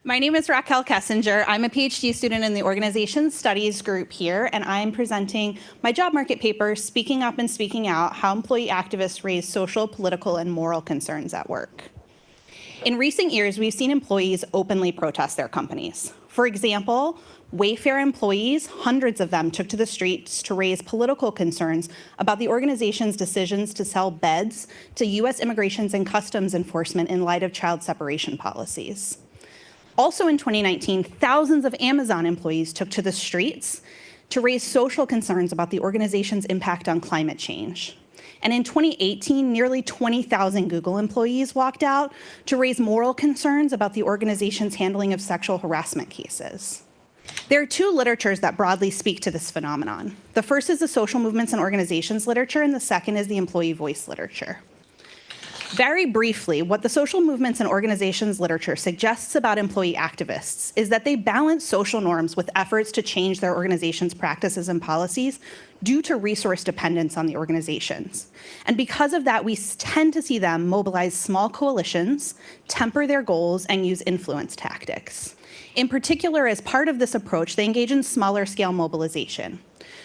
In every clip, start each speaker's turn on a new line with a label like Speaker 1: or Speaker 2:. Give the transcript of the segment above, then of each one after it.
Speaker 1: My name is Raquel Kessinger. I'm a PhD student in the Organization Studies group here, and I'm presenting my job market paper, Speaking Up and Speaking Out, How Employee Activists Raise Social, Political, and Moral Concerns at Work. In recent years, we've seen employees openly protest their companies. For example, Wayfair employees, hundreds of them, took to the streets to raise political concerns about the organization's decisions to sell beds to U.S. Immigration and Customs Enforcement in light of child separation policies. Also in 2019, thousands of Amazon employees took to the streets to raise social concerns about the organization's impact on climate change. And in 2018, nearly 20,000 Google employees walked out to raise moral concerns about the organization's handling of sexual harassment cases. There are two literatures that broadly speak to this phenomenon. The first is the social movements and organizations literature, and the second is the employee voice literature. Very briefly, what the social movements and organizations literature suggests about employee activists is that they balance social norms with efforts to change their organization's practices and policies due to resource dependence on the organizations. And because of that, we tend to see them mobilize small coalitions, temper their goals, and use influence tactics. In particular, as part of this approach, they engage in smaller scale mobilization.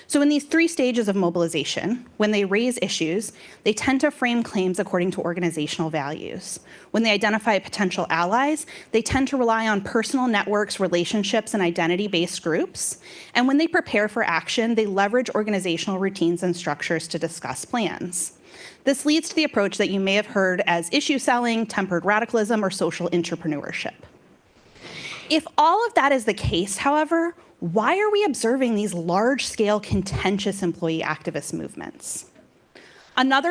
Speaker 1: So in these three stages of mobilization, when they raise issues, they tend to frame claims according to organizational values. When they identify potential allies, they tend to rely on personal networks, relationships, and identity-based groups. And when they prepare for action, they leverage organizational routines and structures to discuss plans. This leads to the approach that you may have heard as issue selling, tempered radicalism, or social entrepreneurship. If all of that is the case, however, why are we observing these large-scale, contentious employee activist movements? And this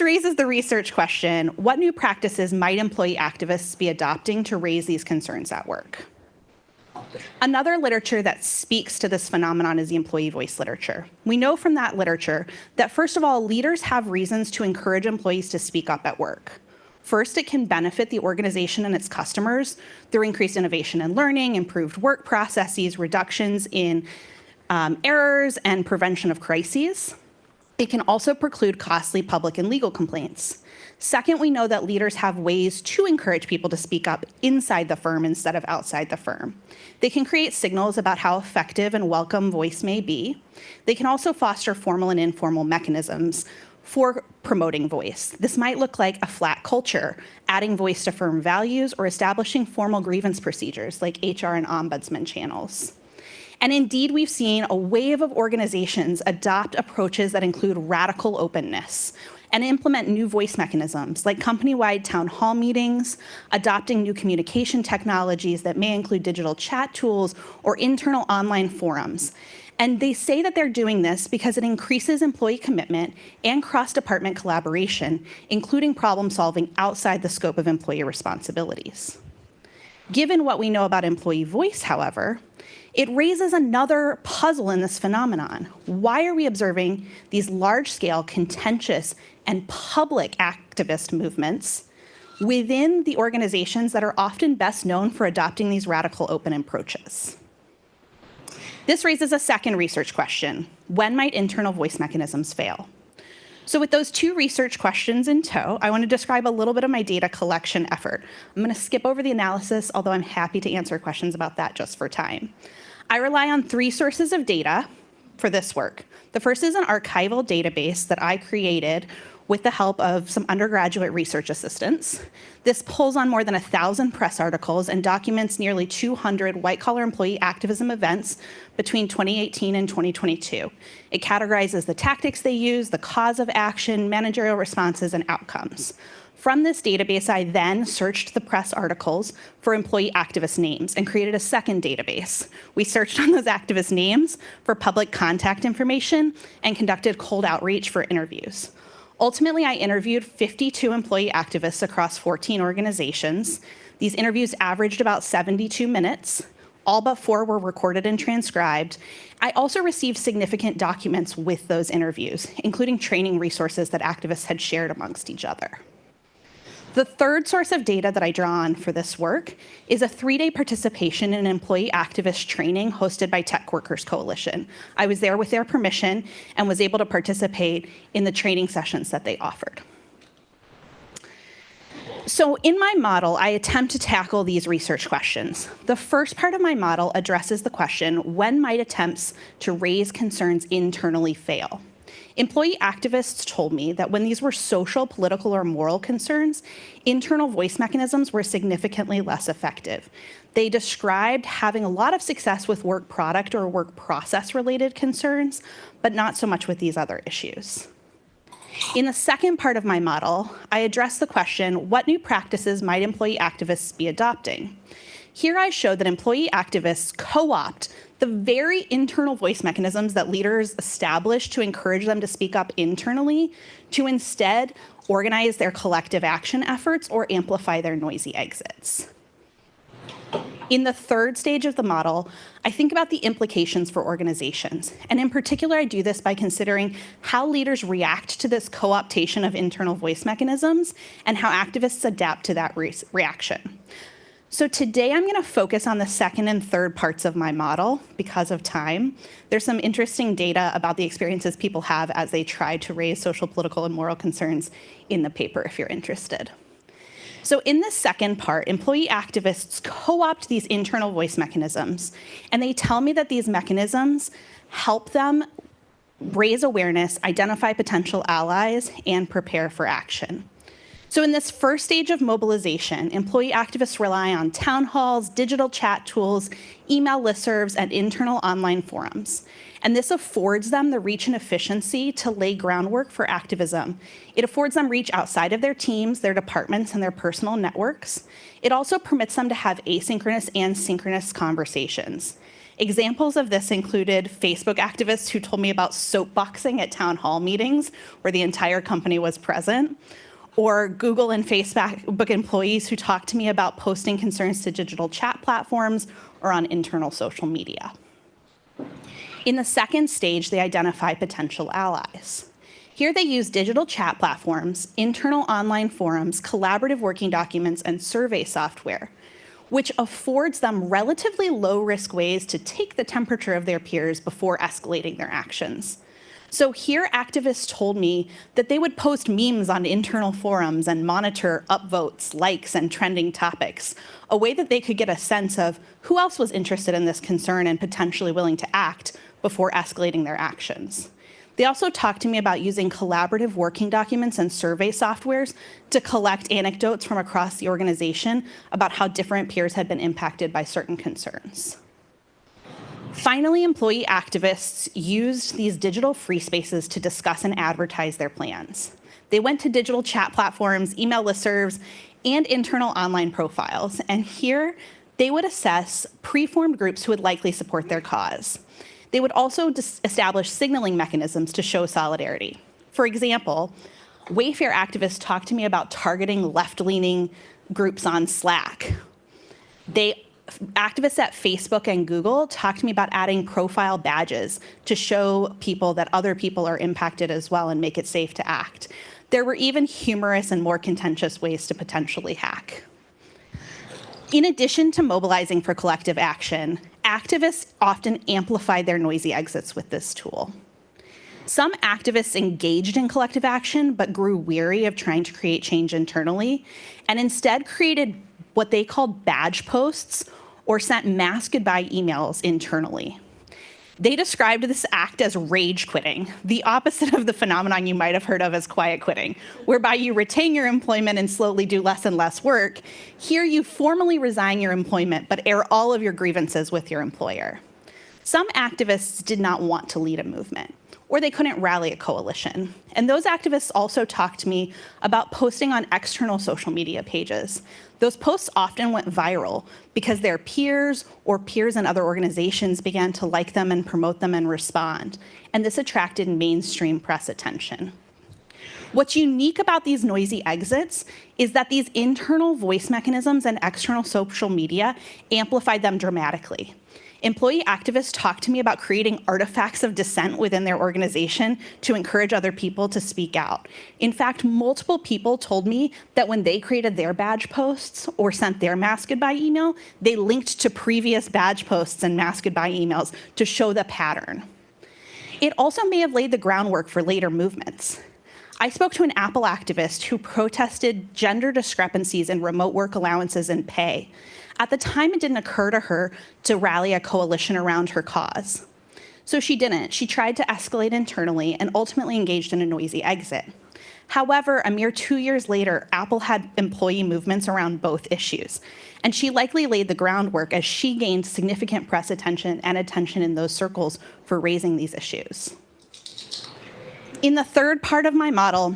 Speaker 1: raises the research question, what new practices might employee activists be adopting to raise these concerns at work? Another literature that speaks to this phenomenon is the employee voice literature. We know from that literature that, first of all, leaders have reasons to encourage employees to speak up at work. First, it can benefit the organization and its customers through increased innovation and learning, improved work processes, reductions in errors, and prevention of crises. It can also preclude costly public and legal complaints. Second, we know that leaders have ways to encourage people to speak up inside the firm instead of outside the firm. They can create signals about how effective and welcome voice may be. They can also foster formal and informal mechanisms for promoting voice. This might look like a flat culture, adding voice to firm values, or establishing formal grievance procedures like HR and ombudsman channels. And indeed, we've seen a wave of organizations adopt approaches that include radical openness and implement new voice mechanisms like company-wide town hall meetings, adopting new communication technologies that may include digital chat tools or internal online forums. And they say that they're doing this because it increases employee commitment and cross-department collaboration, including problem solving outside the scope of employee responsibilities. Given what we know about employee voice, however, it raises another puzzle in this phenomenon. Why are we observing these large-scale, contentious, and public activist movements within the organizations that are often best known for adopting these radical open approaches? This raises a second research question. When might internal voice mechanisms fail? So with those two research questions in tow, I want to describe a little bit of my data collection effort. I'm going to skip over the analysis, although I'm happy to answer questions about that just for time. I rely on three sources of data for this work. The first is an archival database that I created with the help of some undergraduate research assistants. This pulls on more than 1,000 press articles and documents nearly 200 white-collar employee activism events between 2018 and 2022. It categorizes the tactics they use, the cause of action, managerial responses, and outcomes. From this database, I then searched the press articles for employee activist names and created a second database. We searched on those activist names for public contact information and conducted cold outreach for interviews. Ultimately, I interviewed 52 employee activists across 14 organizations. These interviews averaged about 72 minutes. All but 4 were recorded and transcribed. I also received significant documents with those interviews, including training resources that activists had shared amongst each other. The third source of data that I draw on for this work is a 3-day participation in an employee activist training hosted by Tech Workers Coalition. I was there with their permission and was able to participate in the training sessions that they offered. So in my model, I attempt to tackle these research questions. The first part of my model addresses the question, when might attempts to raise concerns internally fail? Employee activists told me that when these were social, political, or moral concerns, internal voice mechanisms were significantly less effective. They described having a lot of success with work product or work process related concerns, but not so much with these other issues. In the second part of my model, I address the question, what new practices might employee activists be adopting? Here I show that employee activists co-opt the very internal voice mechanisms that leaders establish to encourage them to speak up internally to instead organize their collective action efforts or amplify their noisy exits. In the third stage of the model, I think about the implications for organizations. And in particular, I do this by considering how leaders react to this co-optation of internal voice mechanisms and how activists adapt to that reaction. So today I'm going to focus on the second and third parts of my model because of time. There's some interesting data about the experiences people have as they try to raise social, political, and moral concerns in the paper if you're interested. So in this second part, employee activists co-opt these internal voice mechanisms, and they tell me that these mechanisms help them raise awareness, identify potential allies, and prepare for action. So in this first stage of mobilization, employee activists rely on town halls, digital chat tools, email listservs, and internal online forums. And this affords them the reach and efficiency to lay groundwork for activism. It affords them reach outside of their teams, their departments, and their personal networks. It also permits them to have asynchronous and synchronous conversations. Examples of this included Facebook activists who told me about soapboxing at town hall meetings where the entire company was present, or Google and Facebook employees who talked to me about posting concerns to digital chat platforms or on internal social media. In the second stage, they identify potential allies. Here they use digital chat platforms, internal online forums, collaborative working documents, and survey software, which affords them relatively low-risk ways to take the temperature of their peers before escalating their actions. So here activists told me that they would post memes on internal forums and monitor upvotes, likes, and trending topics, a way that they could get a sense of who else was interested in this concern and potentially willing to act before escalating their actions. They also talked to me about using collaborative working documents and survey softwares to collect anecdotes from across the organization about how different peers had been impacted by certain concerns. Finally, employee activists used these digital free spaces to discuss and advertise their plans. They went to digital chat platforms, email listservs, and internal online profiles. And here, they would assess preformed groups who would likely support their cause. They would also establish signaling mechanisms to show solidarity. For example, Wayfair activists talked to me about targeting left-leaning groups on Slack. Activists at Facebook and Google talked to me about adding profile badges to show people that other people are impacted as well and make it safe to act. There were even humorous and more contentious ways to potentially hack. In addition to mobilizing for collective action, activists often amplified their noisy exits with this tool. Some activists engaged in collective action but grew weary of trying to create change internally and instead created what they called badge posts or sent mass goodbye emails internally. They described this act as rage quitting, the opposite of the phenomenon you might have heard of as quiet quitting, whereby you retain your employment and slowly do less and less work. Here you formally resign your employment but air all of your grievances with your employer. Some activists did not want to lead a movement, or they couldn't rally a coalition. And those activists also talked to me about posting on external social media pages. Those posts often went viral because their peers or peers in other organizations began to like them and promote them and respond. And this attracted mainstream press attention. What's unique about these noisy exits is that these internal voice mechanisms and external social media amplified them dramatically. Employee activists talked to me about creating artifacts of dissent within their organization to encourage other people to speak out. In fact, multiple people told me that when they created their badge posts or sent their mass goodbye email, they linked to previous badge posts and mass goodbye emails to show the pattern. It also may have laid the groundwork for later movements. I spoke to an Apple activist who protested gender discrepancies in remote work allowances and pay. At the time, it didn't occur to her to rally a coalition around her cause. So she didn't. She tried to escalate internally and ultimately engaged in a noisy exit. However, a mere 2 years later, Apple had employee movements around both issues, and she likely laid the groundwork as she gained significant press attention and attention in those circles for raising these issues. In the third part of my model,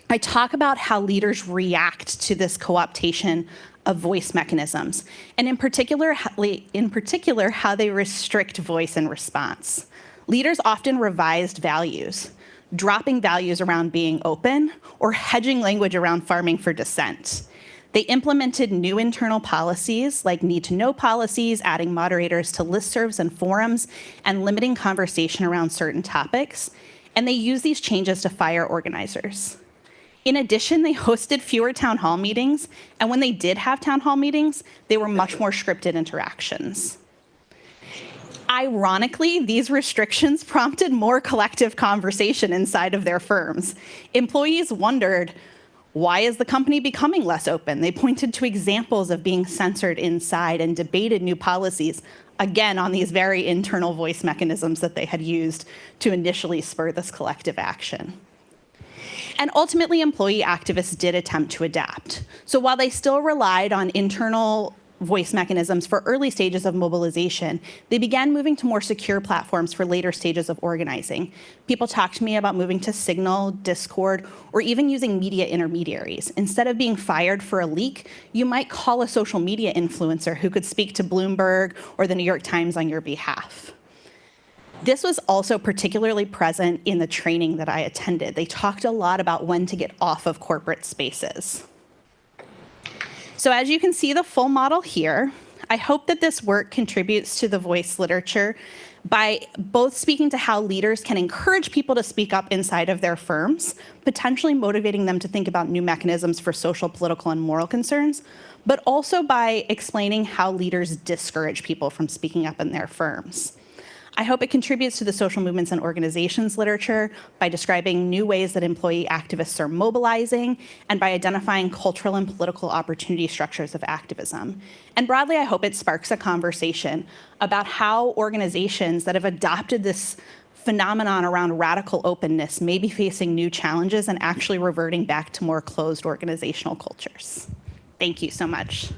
Speaker 1: I talk about how leaders react to this co-optation of voice mechanisms, and in particular, how they restrict voice and response. Leaders often revised values, dropping values around being open or hedging language around farming for dissent. They implemented new internal policies like need-to-know policies, adding moderators to listservs and forums, and limiting conversation around certain topics. And they used these changes to fire organizers. In addition, they hosted fewer town hall meetings, and when they did have town hall meetings, they were much more scripted interactions. Ironically, these restrictions prompted more collective conversation inside of their firms. Employees wondered, why is the company becoming less open? They pointed to examples of being censored inside and debated new policies, again, on these very internal voice mechanisms that they had used to initially spur this collective action. And ultimately, employee activists did attempt to adapt. So while they still relied on internal voice mechanisms for early stages of mobilization, they began moving to more secure platforms for later stages of organizing. People talked to me about moving to Signal, Discord, or even using media intermediaries. Instead of being fired for a leak, you might call a social media influencer who could speak to Bloomberg or the New York Times on your behalf. This was also particularly present in the training that I attended. They talked a lot about when to get off of corporate spaces. So as you can see the full model here, I hope that this work contributes to the voice literature by both speaking to how leaders can encourage people to speak up inside of their firms, potentially motivating them to think about new mechanisms for social, political, and moral concerns, but also by explaining how leaders discourage people from speaking up in their firms. I hope it contributes to the social movements and organizations literature by describing new ways that employee activists are mobilizing and by identifying cultural and political opportunity structures of activism. And broadly, I hope it sparks a conversation about how organizations that have adopted this phenomenon around radical openness may be facing new challenges and actually reverting back to more closed organizational cultures. Thank you so much.